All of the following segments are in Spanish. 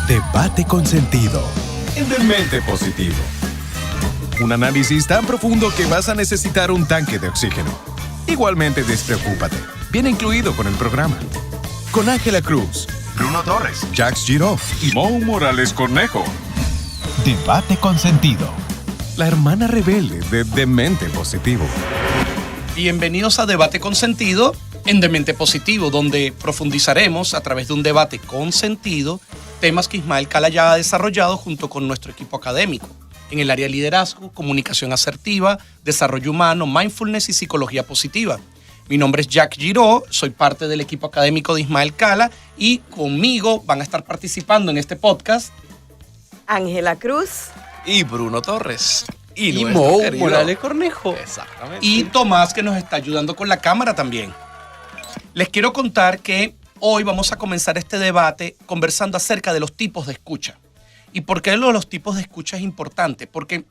Debate con sentido. En Demente Positivo. Un análisis tan profundo que vas a necesitar un tanque de oxígeno. Igualmente despreocúpate. Viene incluido con el programa. Con Ángela Cruz, Bruno Torres, Jax Giró y Mo Morales Cornejo. Debate con sentido. La hermana rebelde de Demente Positivo. Bienvenidos a Debate con Sentido en Demente Positivo, donde profundizaremos a través de un debate con sentido temas que Ismael Cala ya ha desarrollado junto con nuestro equipo académico en el área de liderazgo, comunicación asertiva, desarrollo humano, mindfulness y psicología positiva. Mi nombre es Jax Giró, soy parte del equipo académico de Ismael Cala y conmigo van a estar participando en este podcast Ángela Cruz y Bruno Torres. Y Mo Morales Cornejo. Exactamente. Y Tomás, que nos está ayudando con la cámara también. Les quiero contar que hoy vamos a comenzar este debate conversando acerca de los tipos de escucha. ¿Y por qué lo de los tipos de escucha es importante? Porque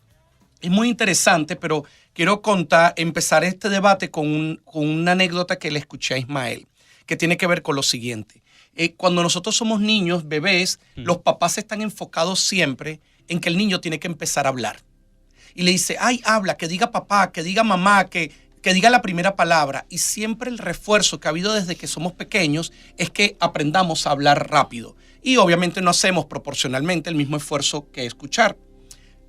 es muy interesante, pero quiero empezar este debate con una anécdota que le escuché a Ismael, que tiene que ver con lo siguiente. Cuando nosotros somos niños, bebés, los papás están enfocados siempre en que el niño tiene que empezar a hablar. Y le dice, ay, habla, que diga papá, que diga mamá, que diga la primera palabra. Y siempre el refuerzo que ha habido desde que somos pequeños es que aprendamos a hablar rápido. Y obviamente no hacemos proporcionalmente el mismo esfuerzo que escuchar.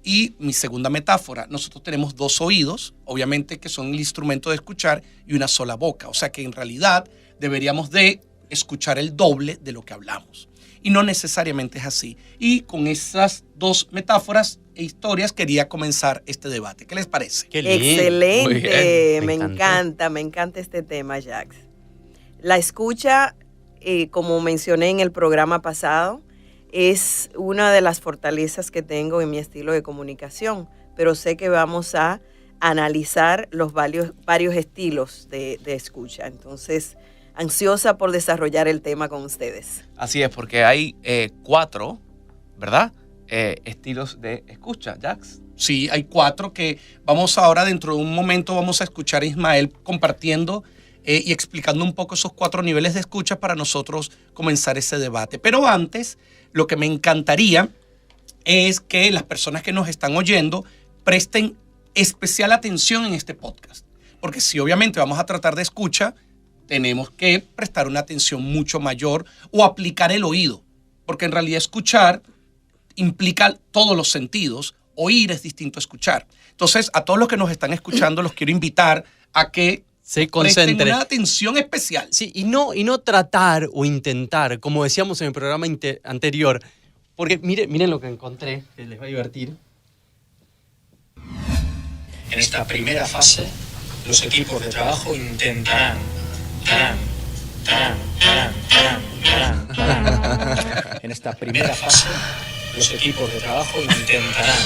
Y mi segunda metáfora, nosotros tenemos dos oídos, obviamente que son el instrumento de escuchar, y una sola boca. O sea que en realidad deberíamos de escuchar el doble de lo que hablamos. Y no necesariamente es así. Y con esas dos metáforas e historias quería comenzar este debate. ¿Qué les parece? Qué lindo. Excelente, me encanta este tema, Jax. La escucha, como mencioné en el programa pasado, es una de las fortalezas que tengo en mi estilo de comunicación, pero sé que vamos a analizar los varios estilos de escucha. Entonces, ansiosa por desarrollar el tema con ustedes. Así es, porque hay 4, ¿verdad? Estilos de escucha, Jax. Sí, hay 4 que vamos ahora, dentro de un momento, vamos a escuchar a Ismael compartiendo y explicando un poco esos 4 niveles de escucha para nosotros comenzar ese debate. Pero antes, lo que me encantaría es que las personas que nos están oyendo presten especial atención en este podcast. Porque si obviamente vamos a tratar de escucha, tenemos que prestar una atención mucho mayor o aplicar el oído. Porque en realidad escuchar implica todos los sentidos. Oír es distinto a escuchar. Entonces, a todos los que nos están escuchando, los quiero invitar a que se concentren. Presten una atención especial. Sí, y no tratar o intentar, como decíamos en el programa anterior, porque miren lo que encontré, que les va a divertir. En esta primera fase, los equipos de trabajo intentarán En esta primera fase, los equipos de trabajo intentarán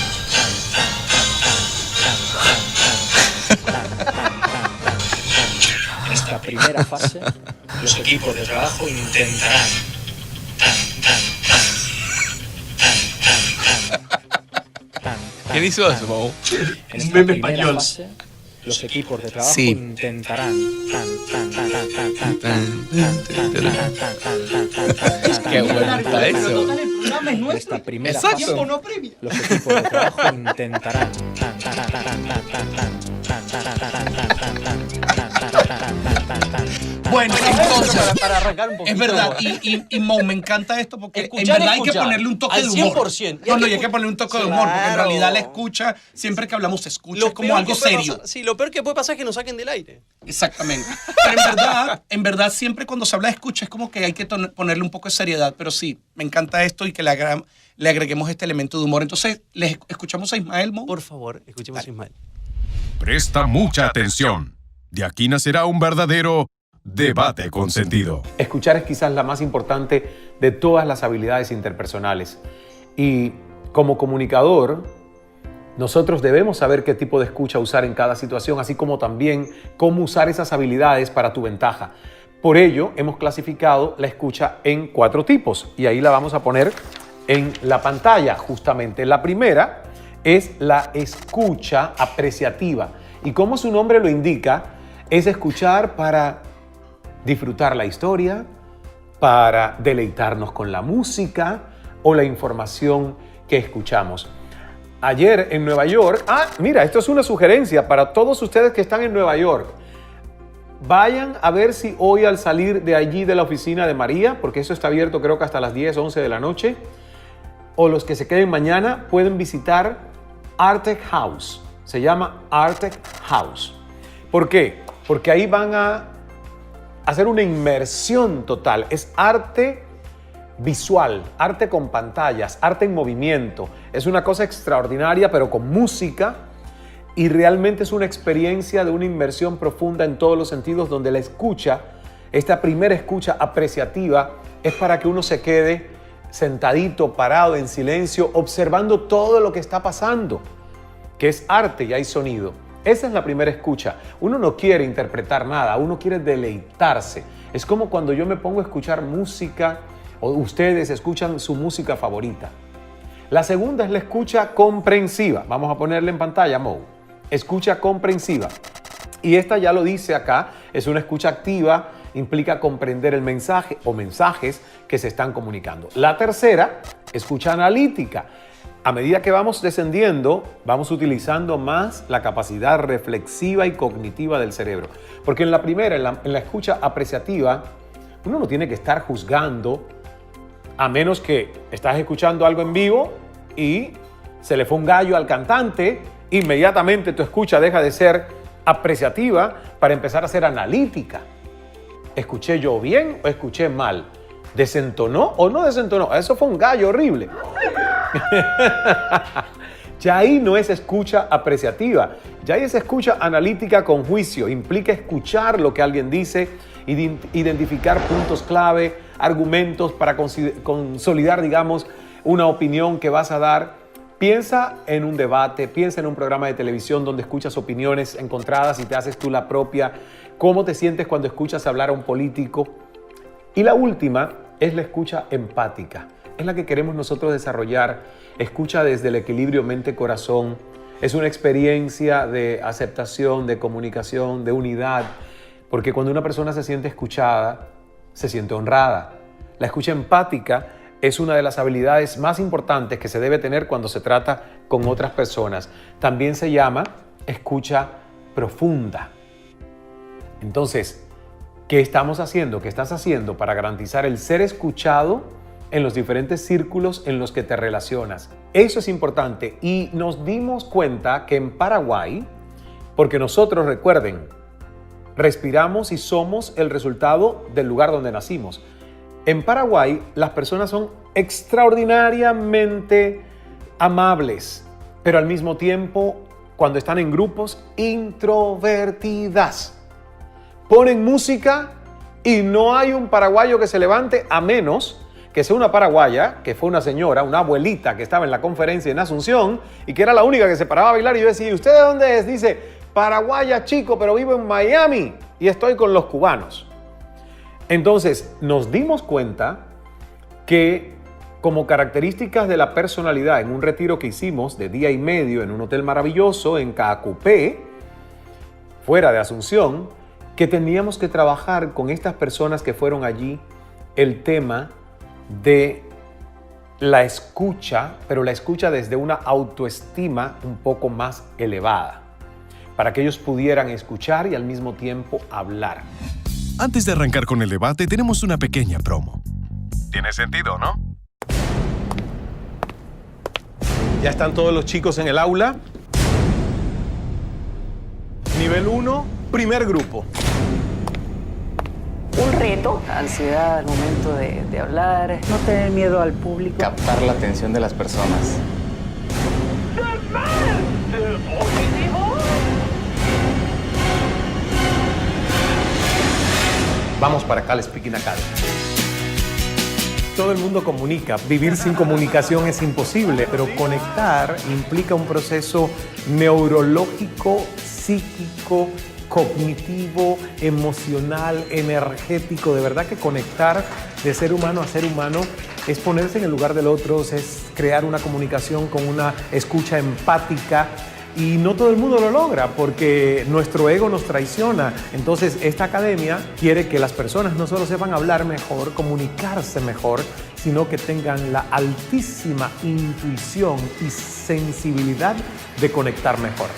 En esta primera fase, los equipos de trabajo intentarán ¿Quién hizo eso, Mo? En esta primera fase, los equipos de trabajo intentarán Qué bueno está eso. En esta primera fase, los equipos de trabajo intentarán Bueno, entonces, para arrancar un poquito. es verdad, y Mo, me encanta esto porque Escuchar, en verdad hay escuchar, que ponerle un toque al de humor. 100%. No, hay que ponerle un toque de humor, porque en Claro. realidad la escucha, siempre que hablamos se escucha, es como peor algo que puede serio. pasar- sí, lo peor que puede pasar es que nos saquen del aire. Exactamente. Pero en verdad, siempre cuando se habla de escucha es como que hay que ponerle un poco de seriedad. Pero sí, me encanta esto y que le agreguemos este elemento de humor. Entonces, ¿les escuchamos a Ismael, Mo? Por favor, escuchemos a Ismael. Presta mucha atención. De aquí nacerá un verdadero debate con sentido. Escuchar es quizás la más importante de todas las habilidades interpersonales. Y como comunicador, nosotros debemos saber qué tipo de escucha usar en cada situación, así como también cómo usar esas habilidades para tu ventaja. Por ello, hemos clasificado la escucha en 4 tipos y ahí la vamos a poner en la pantalla justamente. La primera es la escucha apreciativa y como su nombre lo indica, es escuchar para disfrutar la historia, para deleitarnos con la música, o la información que escuchamos. Ayer en Nueva York, mira, esto es una sugerencia para todos ustedes que están en Nueva York. Vayan a ver si hoy al salir de allí de la oficina de María, porque eso está abierto creo que hasta las 10, 11 de la noche, o los que se queden mañana pueden visitar Artec House. Se llama Artec House. ¿Por qué? Porque ahí van a hacer una inmersión total. Es arte visual, arte con pantallas, arte en movimiento. Es una cosa extraordinaria, pero con música. Y realmente es una experiencia de una inmersión profunda en todos los sentidos, donde la escucha, esta primera escucha apreciativa, es para que uno se quede sentadito, parado, en silencio, observando todo lo que está pasando, que es arte y hay sonido. Esa es la primera escucha. Uno no quiere interpretar nada, uno quiere deleitarse. Es como cuando yo me pongo a escuchar música o ustedes escuchan su música favorita. La segunda es la escucha comprensiva. Vamos a ponerla en pantalla, Mo. Escucha comprensiva. Y esta ya lo dice acá, es una escucha activa, implica comprender el mensaje o mensajes que se están comunicando. La tercera, escucha analítica. A medida que vamos descendiendo, vamos utilizando más la capacidad reflexiva y cognitiva del cerebro. Porque en la primera, en la escucha apreciativa, uno no tiene que estar juzgando, a menos que estás escuchando algo en vivo y se le fue un gallo al cantante, inmediatamente tu escucha deja de ser apreciativa para empezar a ser analítica. ¿Escuché yo bien o escuché mal? ¿Desentonó o no desentonó? Eso fue un gallo horrible. Ya ahí no es escucha apreciativa, ya ahí es escucha analítica con juicio. Implica escuchar lo que alguien dice, identificar puntos clave, argumentos para consolidar, digamos, una opinión que vas a dar. Piensa en un debate, piensa en un programa de televisión donde escuchas opiniones encontradas y te haces tú la propia. ¿Cómo te sientes cuando escuchas hablar a un político? Y la última es la escucha empática. Es la que queremos nosotros desarrollar. Escucha desde el equilibrio mente-corazón. Es una experiencia de aceptación, de comunicación, de unidad. Porque cuando una persona se siente escuchada, se siente honrada. La escucha empática es una de las habilidades más importantes que se debe tener cuando se trata con otras personas. También se llama escucha profunda. Entonces, ¿qué estamos haciendo? ¿Qué estás haciendo para garantizar el ser escuchado en los diferentes círculos en los que te relacionas? Eso es importante. Y nos dimos cuenta que en Paraguay, porque nosotros, recuerden, respiramos y somos el resultado del lugar donde nacimos. En Paraguay, las personas son extraordinariamente amables, pero al mismo tiempo, cuando están en grupos, introvertidas. Ponen música y no hay un paraguayo que se levante, a menos que sea una paraguaya, que fue una señora, una abuelita que estaba en la conferencia en Asunción y que era la única que se paraba a bailar. Y yo decía, ¿y usted de dónde es? Dice, paraguaya chico, pero vivo en Miami y estoy con los cubanos. Entonces, nos dimos cuenta que como características de la personalidad en un retiro que hicimos de día y medio en un hotel maravilloso en Caacupé, fuera de Asunción, que teníamos que trabajar con estas personas que fueron allí el tema de la escucha, pero la escucha desde una autoestima un poco más elevada, para que ellos pudieran escuchar y al mismo tiempo hablar. Antes de arrancar con el debate, tenemos una pequeña promo. Tiene sentido, ¿no? Ya están todos los chicos en el aula. Nivel 1, primer grupo. Un reto, ansiedad al momento de hablar, no tener miedo al público. Captar la atención de las personas. Vamos para Cal Speaking Academy. Todo el mundo comunica. Vivir sin comunicación es imposible, pero conectar implica un proceso neurológico, psíquico, cognitivo, emocional, energético. De verdad que conectar de ser humano a ser humano es ponerse en el lugar del otro, es crear una comunicación con una escucha empática. Y no todo el mundo lo logra porque nuestro ego nos traiciona. Entonces, esta academia quiere que las personas no solo sepan hablar mejor, comunicarse mejor, sino que tengan la altísima intuición y sensibilidad de conectar mejor.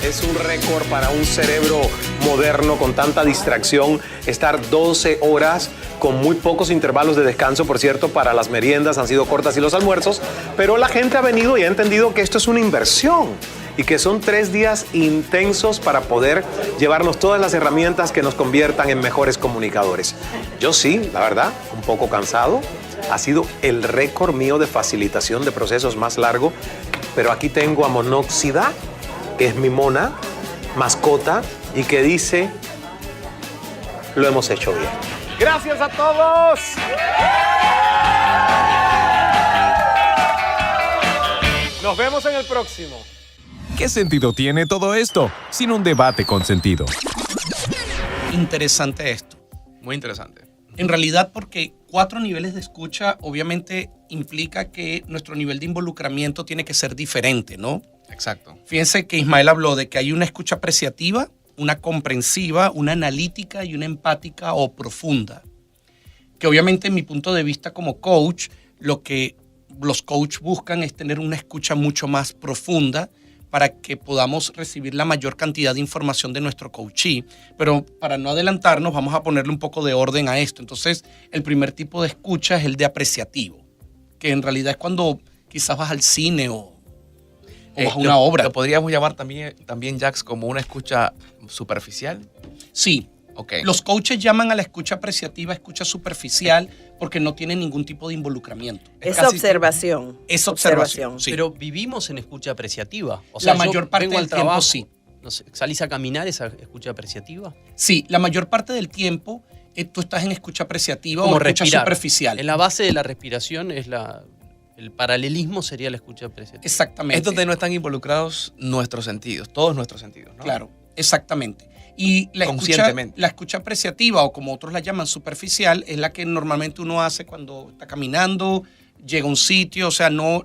Es un récord para un cerebro moderno con tanta distracción estar 12 horas con muy pocos intervalos de descanso. Por cierto, para las meriendas han sido cortas y los almuerzos, pero la gente ha venido y ha entendido que esto es una inversión y que son 3 días intensos para poder llevarnos todas las herramientas que nos conviertan en mejores comunicadores. Yo sí, la verdad, un poco cansado. Ha sido el récord mío de facilitación de procesos más largo, pero aquí tengo a Monóxida, que es mi mona, mascota, y que dice, lo hemos hecho bien. ¡Gracias a todos! Nos vemos en el próximo. ¿Qué sentido tiene todo esto sin un debate con sentido? Interesante esto. Muy interesante. En realidad, porque 4 niveles de escucha obviamente implica que nuestro nivel de involucramiento tiene que ser diferente, ¿no? Exacto. Fíjense que Ismael habló de que hay una escucha apreciativa, una comprensiva, una analítica y una empática o profunda. Que obviamente en mi punto de vista como coach, lo que los coaches buscan es tener una escucha mucho más profunda para que podamos recibir la mayor cantidad de información de nuestro coachee. Pero para no adelantarnos, vamos a ponerle un poco de orden a esto. Entonces, el primer tipo de escucha es el de apreciativo, que en realidad es cuando quizás vas al cine o vas a una obra. ¿Lo podríamos llamar también, Jax, como una escucha superficial? Sí. Okay. Los coaches llaman a la escucha apreciativa escucha superficial porque no tienen ningún tipo de involucramiento. Es observación. Es observación, sí. Pero vivimos en escucha apreciativa. O sea, la mayor parte del tiempo sí. No sé, ¿salís a caminar esa escucha apreciativa? Sí, la mayor parte del tiempo tú estás en escucha apreciativa como o escucha respirar. Superficial. En la base de la respiración es el paralelismo sería la escucha apreciativa. Exactamente. Es donde no están involucrados nuestros sentidos, todos nuestros sentidos, ¿no? Claro, exactamente. Y la escucha apreciativa, o como otros la llaman superficial, es la que normalmente uno hace cuando está caminando, llega a un sitio, o sea, no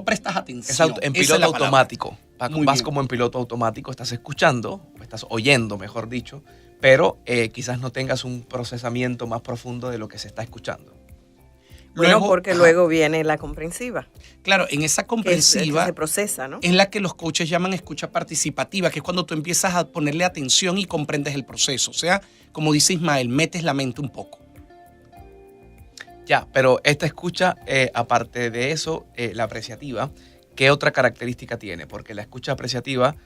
prestas atención. Es en piloto automático. Vas como en piloto automático, estás escuchando, estás oyendo, mejor dicho, pero quizás no tengas un procesamiento más profundo de lo que se está escuchando. Bueno, porque luego viene la comprensiva. Claro, en esa comprensiva que se procesa, ¿no? Es la que los coaches llaman escucha participativa, que es cuando tú empiezas a ponerle atención y comprendes el proceso. O sea, como dice Ismael, metes la mente un poco. Ya, pero esta escucha, aparte de eso, la apreciativa, ¿qué otra característica tiene? Porque la escucha apreciativa,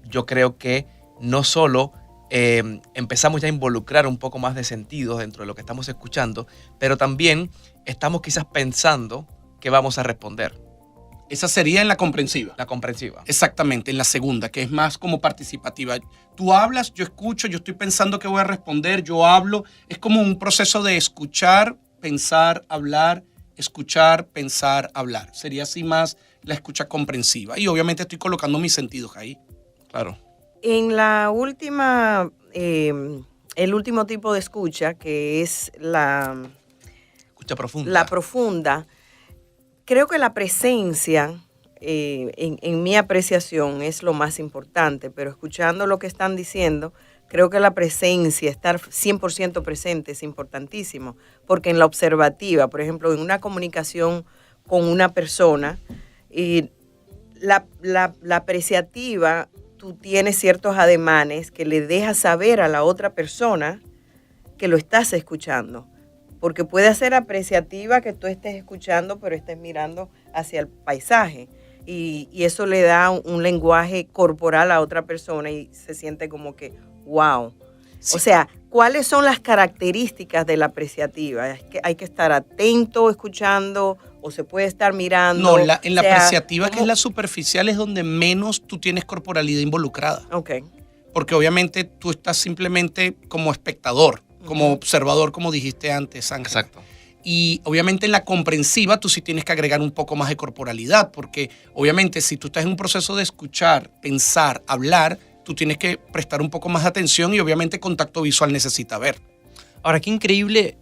yo creo que no solo empezamos ya a involucrar un poco más de sentidos dentro de lo que estamos escuchando, pero también estamos quizás pensando que vamos a responder. Esa sería en la comprensiva. La comprensiva. Exactamente, en la segunda, que es más como participativa. Tú hablas, yo escucho, yo estoy pensando que voy a responder, yo hablo. Es como un proceso de escuchar, pensar, hablar, escuchar, pensar, hablar. Sería así más la escucha comprensiva. Y obviamente estoy colocando mis sentidos ahí. Claro. En la última, el último tipo de escucha, que es la escucha profunda. La profunda, creo que la presencia, en mi apreciación, es lo más importante, pero escuchando lo que están diciendo, creo que la presencia, estar 100% presente es importantísimo, porque en la observativa, por ejemplo, en una comunicación con una persona, la apreciativa, tú tienes ciertos ademanes que le dejas saber a la otra persona que lo estás escuchando. Porque puede ser apreciativa que tú estés escuchando, pero estés mirando hacia el paisaje. Y eso le da un lenguaje corporal a otra persona y se siente como que, wow. Sí. O sea, ¿cuáles son las características de la apreciativa? ¿Es que hay que estar atento escuchando o se puede estar mirando? No, en la apreciativa, que es la superficial, es donde menos tú tienes corporalidad involucrada. Ok. Porque obviamente tú estás simplemente como espectador, como observador, como dijiste antes, Ángel. Exacto. Y obviamente en la comprensiva tú sí tienes que agregar un poco más de corporalidad, porque obviamente si tú estás en un proceso de escuchar, pensar, hablar, tú tienes que prestar un poco más de atención y obviamente contacto visual necesita ver. Ahora, qué increíble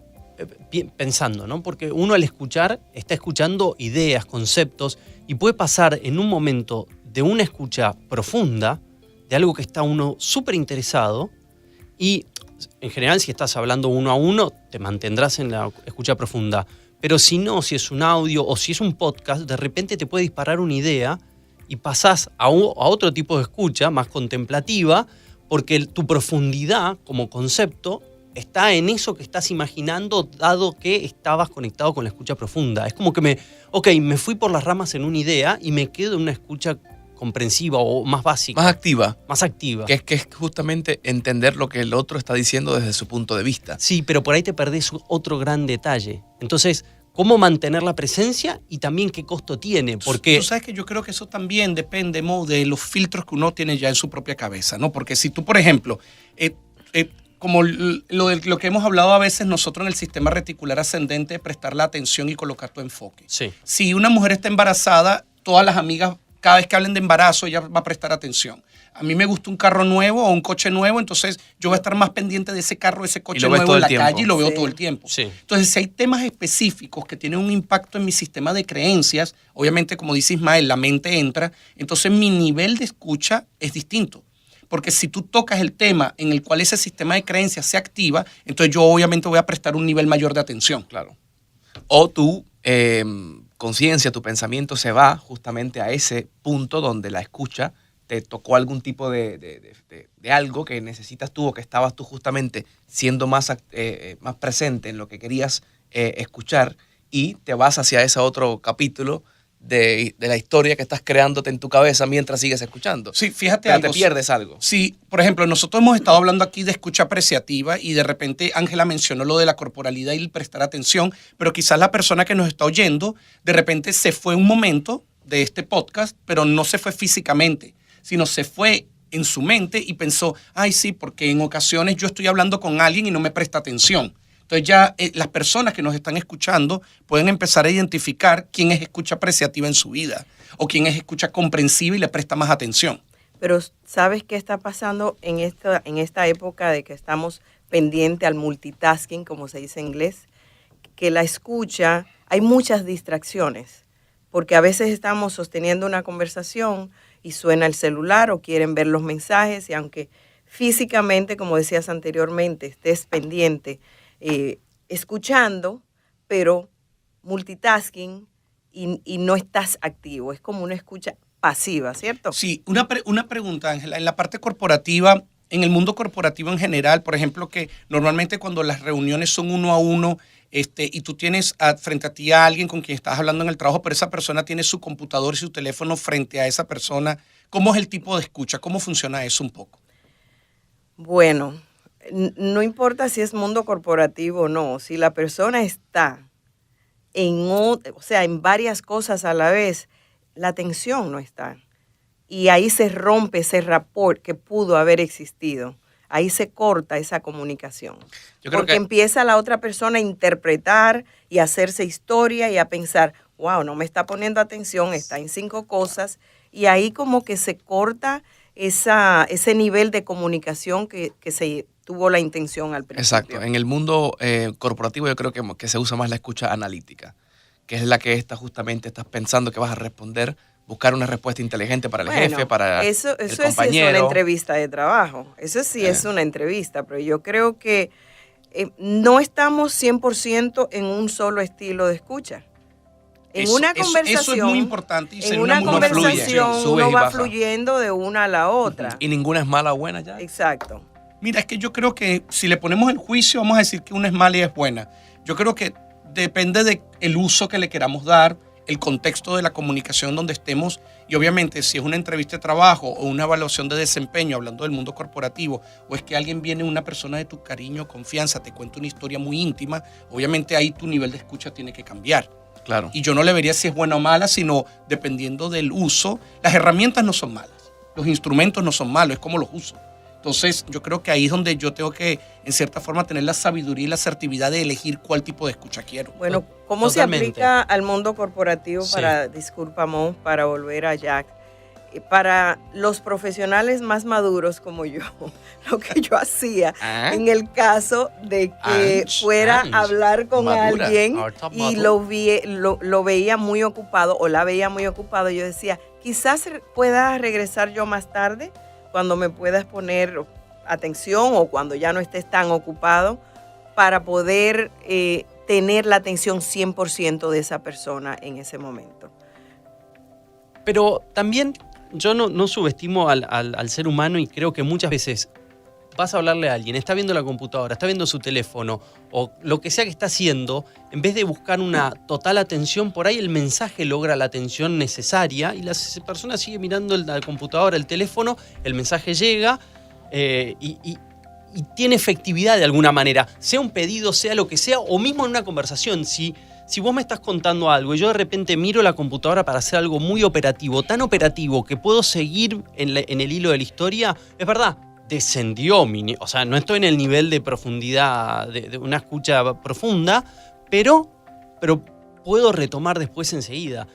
pensando, ¿no? Porque uno al escuchar está escuchando ideas, conceptos, y puede pasar en un momento de una escucha profunda, de algo que está uno súper interesado, Y en general, si estás hablando uno a uno, te mantendrás en la escucha profunda. Pero si no, si es un audio o si es un podcast, de repente te puede disparar una idea y pasás a otro tipo de escucha más contemplativa, porque tu profundidad como concepto está en eso que estás imaginando, dado que estabas conectado con la escucha profunda. Es como que me fui por las ramas en una idea y me quedo en una escucha comprensiva o más básica. Más activa. Más activa. Que es justamente entender lo que el otro está diciendo desde su punto de vista. Sí, pero por ahí te perdés otro gran detalle. Entonces, ¿cómo mantener la presencia y también qué costo tiene? Porque tú sabes que yo creo que eso también depende, Mo, de los filtros que uno tiene ya en su propia cabeza, ¿no? Porque si tú, por ejemplo, como lo que hemos hablado a veces nosotros en el sistema reticular ascendente, prestar la atención y colocar tu enfoque. Sí. Si una mujer está embarazada, todas las amigas, cada vez que hablen de embarazo, ella va a prestar atención. A mí me gusta un carro nuevo o un coche nuevo, entonces yo voy a estar más pendiente de ese carro, ese coche nuevo en la calle y lo veo todo el tiempo. Sí. Entonces, si hay temas específicos que tienen un impacto en mi sistema de creencias, obviamente, como dice Ismael, la mente entra, entonces mi nivel de escucha es distinto. Porque si tú tocas el tema en el cual ese sistema de creencias se activa, entonces yo obviamente voy a prestar un nivel mayor de atención. Claro. O tu conciencia, tu pensamiento se va justamente a ese punto donde la escucha te tocó algún tipo de algo que necesitas tú o que estabas tú justamente siendo más presente en lo que querías escuchar y te vas hacia ese otro capítulo de la historia que estás creándote en tu cabeza mientras sigues escuchando. Sí, fíjate pero algo. te pierdes algo. Sí, por ejemplo, nosotros hemos estado hablando aquí de escucha apreciativa y de repente Ángela mencionó lo de la corporalidad y el prestar atención, pero quizás la persona que nos está oyendo de repente se fue un momento de este podcast, pero no se fue físicamente, sino se fue en su mente y pensó, ay sí, porque en ocasiones yo estoy hablando con alguien y no me presta atención. Entonces ya las personas que nos están escuchando pueden empezar a identificar quién es escucha apreciativa en su vida o quién es escucha comprensiva y le presta más atención. Pero ¿sabes qué está pasando en esta época de que estamos pendientes al multitasking, como se dice en inglés? Que la escucha, hay muchas distracciones, porque a veces estamos sosteniendo una conversación y suena el celular o quieren ver los mensajes y aunque físicamente, como decías anteriormente, estés pendiente, escuchando, pero multitasking y no estás activo. Es como una escucha pasiva, ¿cierto? Sí, una pregunta, Ángela. En la parte corporativa, en el mundo corporativo en general, por ejemplo, que normalmente cuando las reuniones son uno a uno y tú tienes frente a ti a alguien con quien estás hablando en el trabajo, pero esa persona tiene su computador y su teléfono frente a esa persona, ¿cómo es el tipo de escucha? ¿Cómo funciona eso un poco? Bueno, no importa si es mundo corporativo o no, si la persona está en varias cosas a la vez, la atención no está. Y ahí se rompe ese rapport que pudo haber existido. Ahí se corta esa comunicación. Porque empieza la otra persona a interpretar y a hacerse historia y a pensar, wow, no me está poniendo atención, está en 5 cosas. Y ahí como que se corta ese nivel de comunicación que se tuvo la intención al principio. Exacto. En el mundo corporativo yo creo que se usa más la escucha analítica, que es la que justamente estás pensando que vas a responder, buscar una respuesta inteligente para el jefe, para el compañero. Eso sí es una entrevista de trabajo. Eso sí es una entrevista, pero yo creo que no estamos 100% en un solo estilo de escucha. En una conversación, eso es muy importante. En una conversación uno va fluyendo de una a la otra. Y ninguna es mala o buena ya. Exacto. Mira, es que yo creo que si le ponemos en juicio, vamos a decir que una es mala y es buena. Yo creo que depende del uso que le queramos dar, el contexto de la comunicación donde estemos y obviamente si es una entrevista de trabajo o una evaluación de desempeño, hablando del mundo corporativo, o es que alguien viene, una persona de tu cariño, confianza, te cuenta una historia muy íntima, obviamente ahí tu nivel de escucha tiene que cambiar. Claro. Y yo no le vería si es buena o mala, sino dependiendo del uso. Las herramientas no son malas, los instrumentos no son malos, es como los uso. Entonces, yo creo que ahí es donde yo tengo que, en cierta forma, tener la sabiduría y la asertividad de elegir cuál tipo de escucha quiero. Bueno, ¿cómo Totalmente. Se aplica al mundo corporativo para volver a Jack? Para los profesionales más maduros como yo, lo que yo hacía en el caso de que fuera a hablar con alguien y lo veía muy ocupado o la veía muy ocupado, yo decía, quizás pueda regresar yo más tarde, cuando me puedas poner atención o cuando ya no estés tan ocupado para poder tener la atención 100% de esa persona en ese momento. Pero también yo no subestimo al ser humano y creo que muchas veces vas a hablarle a alguien, está viendo la computadora, está viendo su teléfono o lo que sea que está haciendo, en vez de buscar una total atención, por ahí el mensaje logra la atención necesaria y la persona sigue mirando la computadora, el teléfono, el mensaje llega y tiene efectividad de alguna manera, sea un pedido, sea lo que sea, o mismo en una conversación. Si vos me estás contando algo y yo de repente miro la computadora para hacer algo muy operativo, tan operativo que puedo seguir en el hilo de la historia, es verdad, descendió o sea, no estoy en el nivel de profundidad de una escucha profunda, pero puedo retomar después enseguida.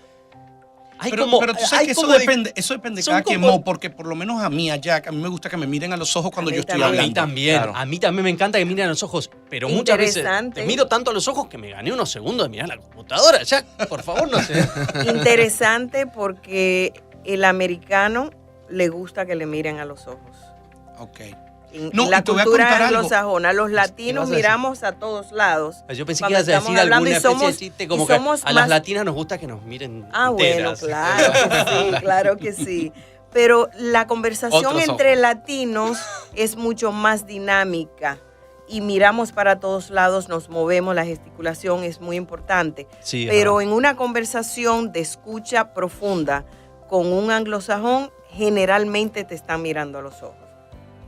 Pero tú sabes que eso depende de cada quien, Mo, porque por lo menos a mí, a Jack, a mí me gusta que me miren a los ojos cuando yo estoy hablando. A mí también me encanta que miren a los ojos, pero muchas veces te miro tanto a los ojos que me gané unos segundos de mirar la computadora. Jack, por favor, no sé. Interesante porque el americano le gusta que le miren a los ojos. Ok. En la cultura anglosajona, los latinos miramos a todos lados. Yo pensé que ibas a decir alguna especie de chiste como que a las latinas nos gusta que nos miren enteras. Bueno, claro que sí. Pero la conversación entre latinos es mucho más dinámica y miramos para todos lados, nos movemos, la gesticulación es muy importante. Sí, pero en una conversación de escucha profunda con un anglosajón, generalmente te están mirando a los ojos.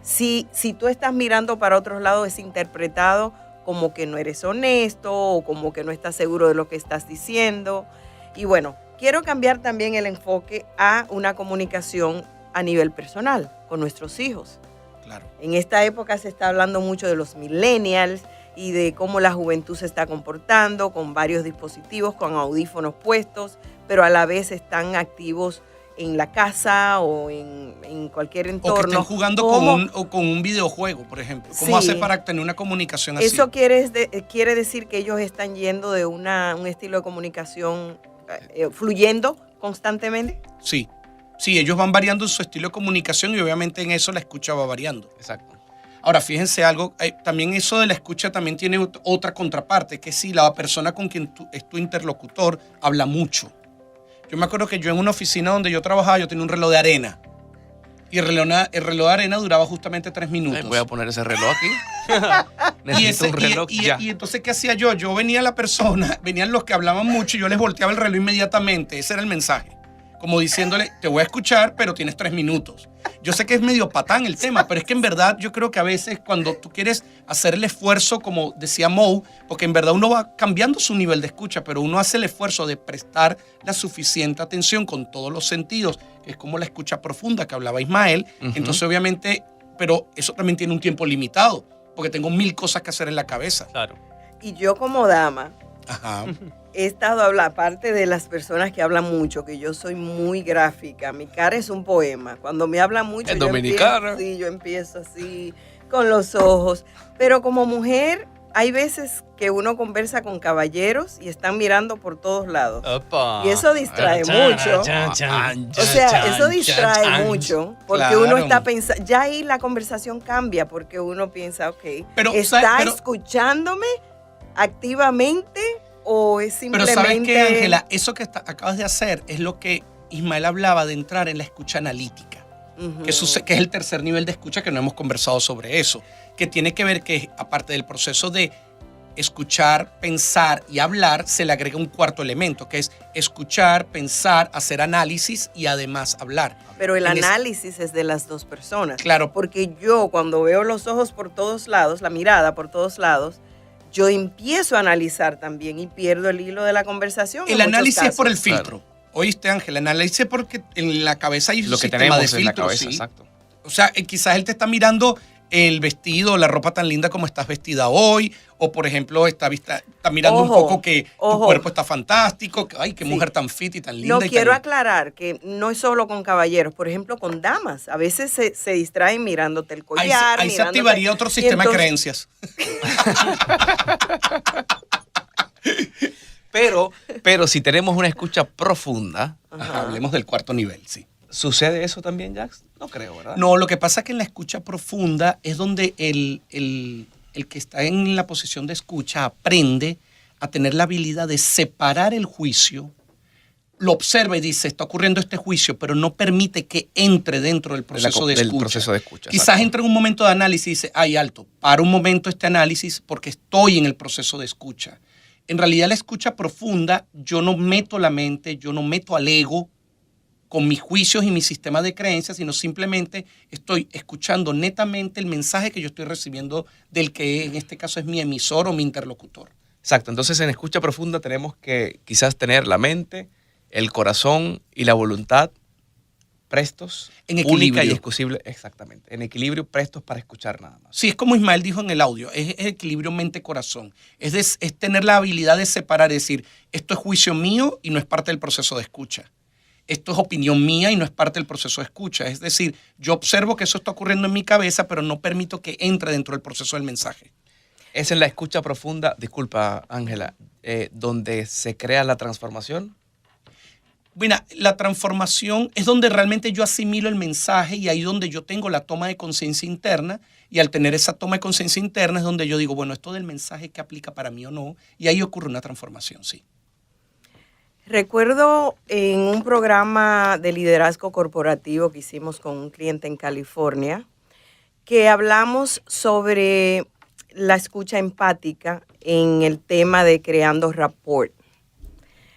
Si tú estás mirando para otros lados, es interpretado como que no eres honesto o como que no estás seguro de lo que estás diciendo. Y bueno, quiero cambiar también el enfoque a una comunicación a nivel personal con nuestros hijos. Claro. En esta época se está hablando mucho de los millennials y de cómo la juventud se está comportando con varios dispositivos, con audífonos puestos, pero a la vez están activos en la casa o en cualquier entorno. O que estén jugando con un videojuego, por ejemplo. ¿Cómo hace para tener una comunicación así? Eso quiere decir que ellos están yendo de un estilo de comunicación fluyendo constantemente. Sí, ellos van variando su estilo de comunicación y obviamente en eso la escucha va variando. Exacto. Ahora, fíjense algo, también eso de la escucha también tiene otra contraparte, que si la persona con quien es tu interlocutor habla mucho. Yo me acuerdo que yo en una oficina donde yo trabajaba, yo tenía un reloj de arena. Y el reloj de arena duraba justamente 3 minutos. Voy a poner ese reloj aquí. Necesito un reloj ya. Y entonces, ¿qué hacía yo? Yo venía la persona, venían los que hablaban mucho y yo les volteaba el reloj inmediatamente. Ese era el mensaje. Como diciéndole, te voy a escuchar, pero tienes 3 minutos. Yo sé que es medio patán el tema, pero es que en verdad yo creo que a veces cuando tú quieres hacer el esfuerzo, como decía Mo, porque en verdad uno va cambiando su nivel de escucha, pero uno hace el esfuerzo de prestar la suficiente atención con todos los sentidos, que es como la escucha profunda que hablaba Ismael. Entonces obviamente, pero eso también tiene un tiempo limitado, porque tengo 1000 cosas que hacer en la cabeza. Claro. Y yo como dama, Ajá. he estado hablando, aparte de las personas que hablan mucho, que yo soy muy gráfica, mi cara es un poema. Cuando me hablan mucho, yo empiezo así, con los ojos. Pero como mujer, hay veces que uno conversa con caballeros y están mirando por todos lados. Opa. Y eso distrae mucho. O sea, eso distrae mucho, porque uno está pensando, ya ahí la conversación cambia, porque uno piensa, ok, ¿está escuchándome activamente o es simplemente...? Pero ¿sabes qué, Ángela? Eso que acabas de hacer es lo que Ismael hablaba de entrar en la escucha analítica, que es el tercer nivel de escucha, que no hemos conversado sobre eso, que tiene que ver que, aparte del proceso de escuchar, pensar y hablar, se le agrega un cuarto elemento, que es escuchar, pensar, hacer análisis y además hablar. Pero el análisis es de las dos personas. Claro. Porque yo, cuando veo los ojos por todos lados, la mirada por todos lados, yo empiezo a analizar también y pierdo el hilo de la conversación. El análisis es por el filtro. Claro. ¿Oíste, Ángela? El análisis es porque en la cabeza hay un sistema de filtros. En la cabeza, exacto. O sea, quizás él te está mirando el vestido, la ropa tan linda como estás vestida hoy, o por ejemplo está mirando un poco que tu cuerpo está fantástico, ay, qué mujer tan fit y tan linda. No, quiero aclarar que no es solo con caballeros, por ejemplo con damas, a veces se distraen mirándote el collar. Ahí se activaría otro sistema de creencias. Pero si tenemos una escucha profunda, hablemos del cuarto nivel, sí. ¿Sucede eso también, Jax? No creo, ¿verdad? No, lo que pasa es que en la escucha profunda es donde el que está en la posición de escucha aprende a tener la habilidad de separar el juicio, lo observa y dice, está ocurriendo este juicio, pero no permite que entre dentro del proceso de escucha. Quizás exacto. entre en un momento de análisis y dice, ay, alto, para un momento este análisis porque estoy en el proceso de escucha. En realidad la escucha profunda, yo no meto la mente, yo no meto al ego con mis juicios y mi sistema de creencias, sino simplemente estoy escuchando netamente el mensaje que yo estoy recibiendo del que en este caso es mi emisor o mi interlocutor. Exacto, entonces en escucha profunda tenemos que quizás tener la mente, el corazón y la voluntad prestos, en equilibrio. Única y exclusiva, exactamente, en equilibrio, prestos para escuchar nada más. Sí, es como Ismael dijo en el audio, es equilibrio mente-corazón, es tener la habilidad de separar, es decir, esto es juicio mío y no es parte del proceso de escucha. Esto es opinión mía y no es parte del proceso de escucha. Es decir, yo observo que eso está ocurriendo en mi cabeza, pero no permito que entre dentro del proceso del mensaje. Es en la escucha profunda, disculpa Ángela, donde se crea la transformación. Mira, la transformación es donde realmente yo asimilo el mensaje y ahí donde yo tengo la toma de conciencia interna y al tener esa toma de conciencia interna es donde yo digo, bueno, esto del mensaje que aplica para mí o no y ahí ocurre una transformación, sí. Recuerdo en un programa de liderazgo corporativo que hicimos con un cliente en California que hablamos sobre la escucha empática en el tema de creando rapport.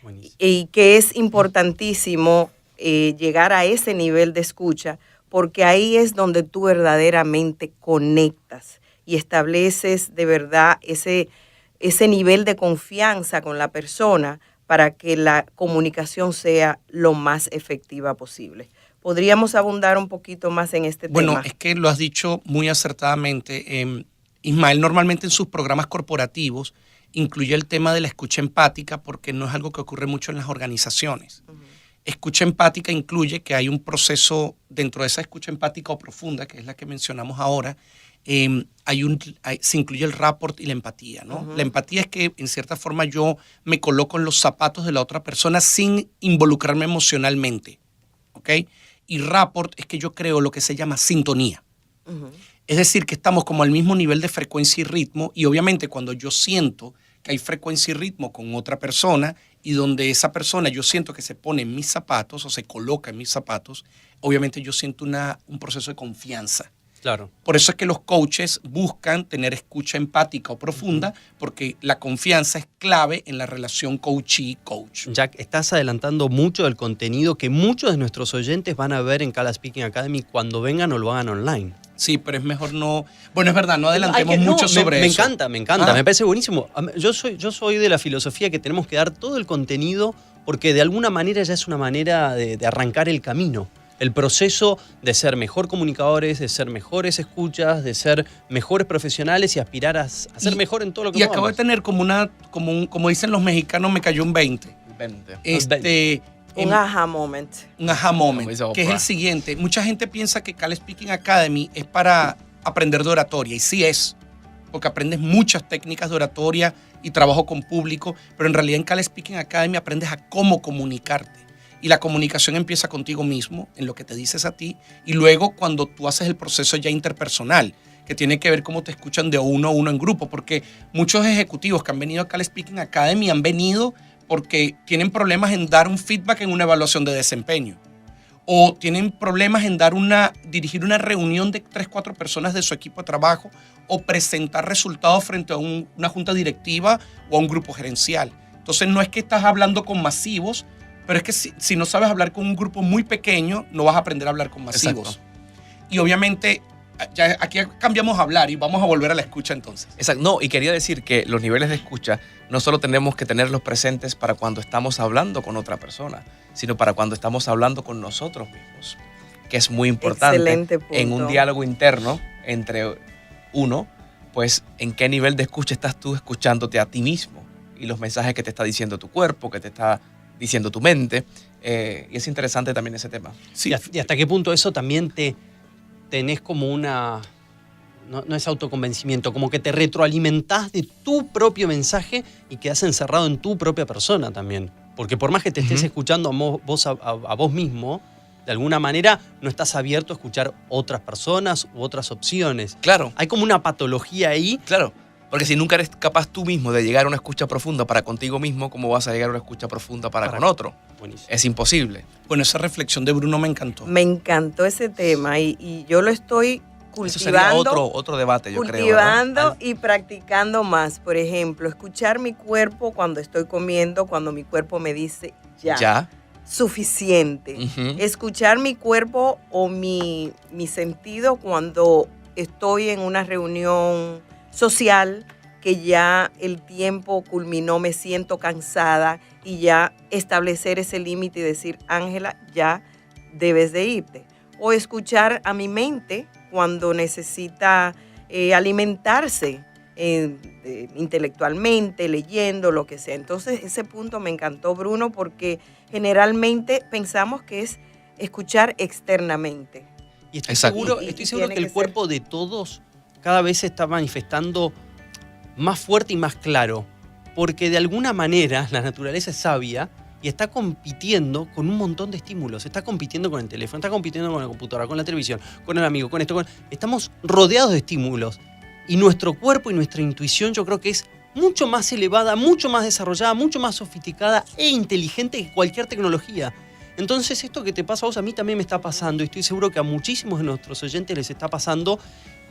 Buenísimo. Y que es importantísimo llegar a ese nivel de escucha porque ahí es donde tú verdaderamente conectas y estableces de verdad ese nivel de confianza con la persona para que la comunicación sea lo más efectiva posible. ¿Podríamos abundar un poquito más en este tema? Bueno, es que lo has dicho muy acertadamente. Ismael normalmente en sus programas corporativos incluye el tema de la escucha empática porque no es algo que ocurre mucho en las organizaciones. Uh-huh. Escucha empática incluye que hay un proceso dentro de esa escucha empática o profunda, que es la que mencionamos ahora, se incluye el rapport y la empatía, ¿no? Uh-huh. La empatía es que en cierta forma yo me coloco en los zapatos de la otra persona sin involucrarme emocionalmente, ¿ok? Y rapport es que yo creo lo que se llama sintonía. Uh-huh. Es decir, que estamos como al mismo nivel de frecuencia y ritmo y obviamente cuando yo siento que hay frecuencia y ritmo con otra persona y donde esa persona yo siento que se pone en mis zapatos o se coloca en mis zapatos, obviamente yo siento un proceso de confianza. Claro. Por eso es que los coaches buscan tener escucha empática o profunda, porque la confianza es clave en la relación coachee-coach. Jack, estás adelantando mucho del contenido que muchos de nuestros oyentes van a ver en Kala Speaking Academy cuando vengan o lo hagan online. Sí, pero es mejor no... Bueno, es verdad, no adelantemos mucho sobre eso. Me encanta, me parece buenísimo. Yo soy de la filosofía que tenemos que dar todo el contenido porque de alguna manera ya es una manera de arrancar el camino. El proceso de ser mejor comunicadores, de ser mejores escuchas, de ser mejores profesionales y aspirar a ser mejor en todo lo que podamos. Y acabo de tener como dicen los mexicanos, me cayó un 20. Un aha moment. Un aha moment, que es el siguiente. Mucha gente piensa que Kala Speaking Academy es para aprender de oratoria, y sí es, porque aprendes muchas técnicas de oratoria y trabajo con público, pero en realidad en Kala Speaking Academy aprendes a cómo comunicarte. Y la comunicación empieza contigo mismo, en lo que te dices a ti, y luego cuando tú haces el proceso ya interpersonal, que tiene que ver cómo te escuchan de uno a uno en grupo, porque muchos ejecutivos que han venido a Kala Speaking Academy han venido porque tienen problemas en dar un feedback en una evaluación de desempeño, o tienen problemas en dirigir una reunión de 3-4 personas de su equipo de trabajo, o presentar resultados frente a una junta directiva o a un grupo gerencial. Entonces no es que estás hablando con masivos, pero es que si no sabes hablar con un grupo muy pequeño, no vas a aprender a hablar con masivos. Exacto. Y obviamente, ya aquí cambiamos a hablar y vamos a volver a la escucha entonces. Exacto. No, y quería decir que los niveles de escucha no solo tenemos que tenerlos presentes para cuando estamos hablando con otra persona, sino para cuando estamos hablando con nosotros mismos, que es muy importante. Excelente punto. En un diálogo interno entre uno, pues en qué nivel de escucha estás tú escuchándote a ti mismo y los mensajes que te está diciendo tu cuerpo, que te está diciendo tu mente, y es interesante también ese tema. Sí. ¿Y hasta qué punto eso también tenés como una... No es autoconvencimiento, como que te retroalimentás de tu propio mensaje y quedás encerrado en tu propia persona también? Porque por más que te estés escuchando a vos mismo, de alguna manera no estás abierto a escuchar otras personas u otras opciones. Claro. Hay como una patología ahí. Claro. Porque si nunca eres capaz tú mismo de llegar a una escucha profunda para contigo mismo, ¿cómo vas a llegar a una escucha profunda para con otro? Buenísimo. Es imposible. Bueno, esa reflexión de Bruno me encantó. Me encantó ese tema y yo lo estoy cultivando. Eso sería otro debate, yo creo. Cultivando y practicando más. Por ejemplo, escuchar mi cuerpo cuando estoy comiendo, cuando mi cuerpo me dice ya. Suficiente. Escuchar mi cuerpo o mi sentido cuando estoy en una reunión social, que ya el tiempo culminó, me siento cansada y ya establecer ese límite y decir, Ángela, ya debes de irte. O escuchar a mi mente cuando necesita alimentarse intelectualmente, leyendo, lo que sea. Entonces, ese punto me encantó, Bruno, porque generalmente pensamos que es escuchar externamente. Y estoy seguro que el cuerpo de todos cada vez se está manifestando más fuerte y más claro, porque de alguna manera la naturaleza es sabia y está compitiendo con un montón de estímulos. Está compitiendo con el teléfono, está compitiendo con la computadora, con la televisión, con el amigo, con esto. Estamos rodeados de estímulos y nuestro cuerpo y nuestra intuición yo creo que es mucho más elevada, mucho más desarrollada, mucho más sofisticada e inteligente que cualquier tecnología. Entonces esto que te pasa a vos a mí también me está pasando y estoy seguro que a muchísimos de nuestros oyentes les está pasando.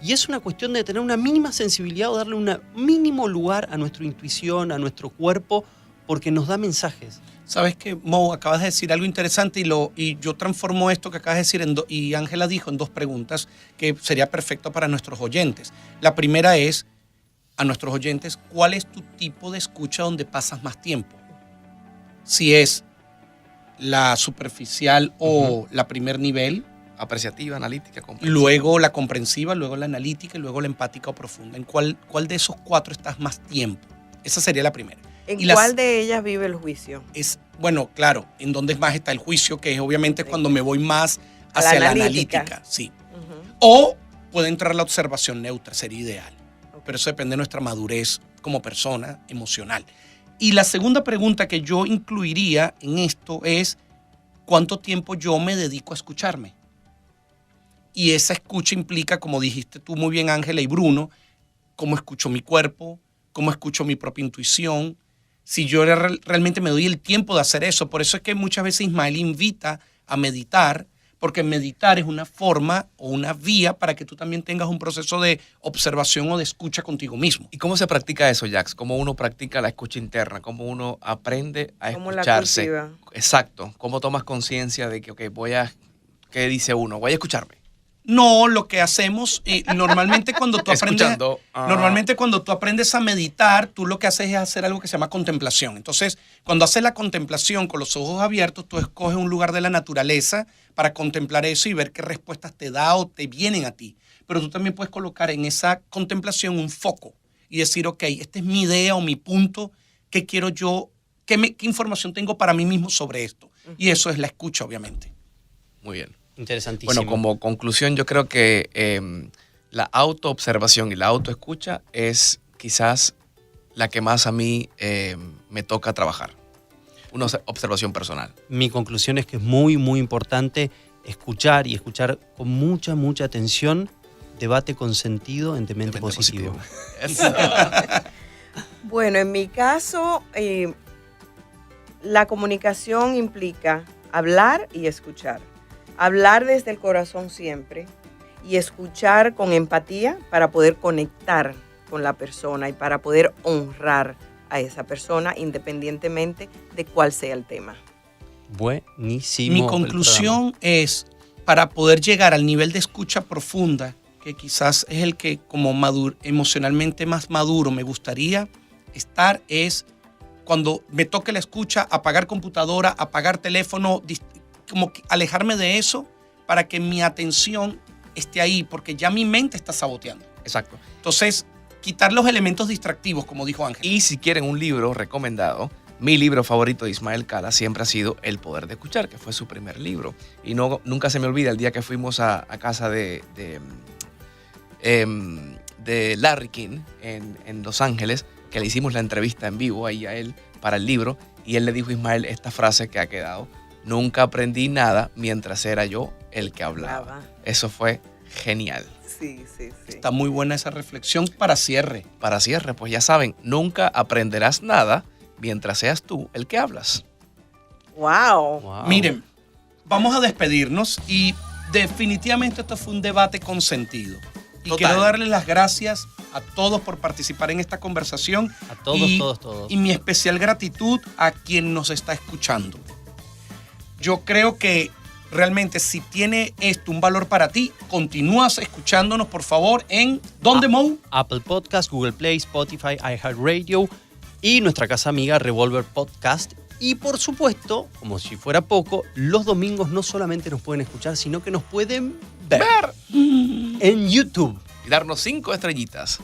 Y es una cuestión de tener una mínima sensibilidad o darle un mínimo lugar a nuestra intuición, a nuestro cuerpo, porque nos da mensajes. ¿Sabes qué, Mo? Acabas de decir algo interesante y yo transformo esto que acabas de decir y Ángela dijo en dos preguntas que sería perfecto para nuestros oyentes. La primera es, a nuestros oyentes, ¿cuál es tu tipo de escucha donde pasas más tiempo? Si es la superficial o la primer nivel, apreciativa, analítica, comprensiva. Luego la comprensiva, luego la analítica y luego la empática o profunda. ¿En cuál de esos cuatro estás más tiempo? Esa sería la primera. ¿En cuál de ellas vive el juicio? Bueno, claro, en dónde más está el juicio, que es obviamente cuando me voy más hacia la analítica. Sí. O puede entrar la observación neutra, sería ideal. Pero eso depende de nuestra madurez como persona emocional. Y la segunda pregunta que yo incluiría en esto es, ¿cuánto tiempo yo me dedico a escucharme? Y esa escucha implica, como dijiste tú muy bien, Ángela y Bruno, cómo escucho mi cuerpo, cómo escucho mi propia intuición, si yo realmente me doy el tiempo de hacer eso. Por eso es que muchas veces Ismael invita a meditar, porque meditar es una forma o una vía para que tú también tengas un proceso de observación o de escucha contigo mismo. ¿Y cómo se practica eso, Jax? ¿Cómo uno practica la escucha interna? ¿Cómo uno aprende a escucharse? La Exacto. ¿Cómo tomas conciencia de que, ¿qué dice uno? Voy a escucharme. No, lo que hacemos, normalmente cuando tú aprendes a meditar, tú lo que haces es hacer algo que se llama contemplación. Entonces, cuando haces la contemplación con los ojos abiertos, tú escoges un lugar de la naturaleza para contemplar eso y ver qué respuestas te da o te vienen a ti. Pero tú también puedes colocar en esa contemplación un foco y decir, ok, esta es mi idea o mi punto, ¿qué quiero yo? ¿Qué información tengo para mí mismo sobre esto? Y eso es la escucha, obviamente. Muy bien. Interesantísimo. Bueno, como conclusión, yo creo que la autoobservación y la autoescucha es quizás la que más a mí me toca trabajar. Una observación personal. Mi conclusión es que es muy, muy importante escuchar y escuchar con mucha, mucha atención. Debate con sentido en Demente Positivo. Bueno, en mi caso, la comunicación implica hablar y escuchar. Hablar desde el corazón siempre y escuchar con empatía para poder conectar con la persona y para poder honrar a esa persona independientemente de cuál sea el tema. Buenísimo. Mi conclusión es, para poder llegar al nivel de escucha profunda, que quizás es el que como emocionalmente más maduro me gustaría estar, es cuando me toque la escucha, apagar computadora, apagar teléfono, como alejarme de eso para que mi atención esté ahí, porque ya mi mente está saboteando. Exacto. Entonces, quitar los elementos distractivos, como dijo Ángel. Y si quieren un libro recomendado, mi libro favorito de Ismael Cala siempre ha sido El Poder de Escuchar, que fue su primer libro. Y nunca se me olvida el día que fuimos a casa de Larry King en Los Ángeles, que le hicimos la entrevista en vivo ahí a él para el libro, y él le dijo a Ismael esta frase que ha quedado: nunca aprendí nada mientras era yo el que hablaba. Eso fue genial. Sí. Está muy buena esa reflexión para cierre. Para cierre, pues ya saben, nunca aprenderás nada mientras seas tú el que hablas. Wow. Miren, vamos a despedirnos y definitivamente esto fue un debate con sentido. Y Total. quiero darles las gracias a todos por participar en esta conversación. A todos. Y mi especial gratitud a quien nos está escuchando. Yo creo que realmente si tiene esto un valor para ti, continúas escuchándonos, por favor, en ¿dónde, Mo? Apple Podcast, Google Play, Spotify, iHeartRadio y nuestra casa amiga Revolver Podcast. Y por supuesto, como si fuera poco, los domingos no solamente nos pueden escuchar, sino que nos pueden ver en YouTube. Y darnos 5 estrellitas.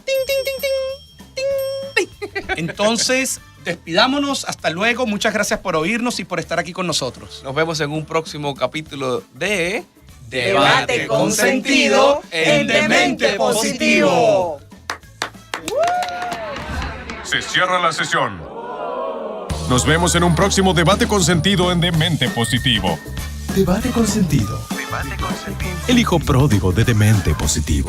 Entonces, despidámonos. Hasta luego. Muchas gracias por oírnos y por estar aquí con nosotros. Nos vemos en un próximo capítulo de Debate con sentido en Demente Positivo. Se cierra la sesión. Nos vemos en un próximo Debate con Sentido en Demente Positivo. Debate con Sentido. El hijo pródigo de Demente Positivo.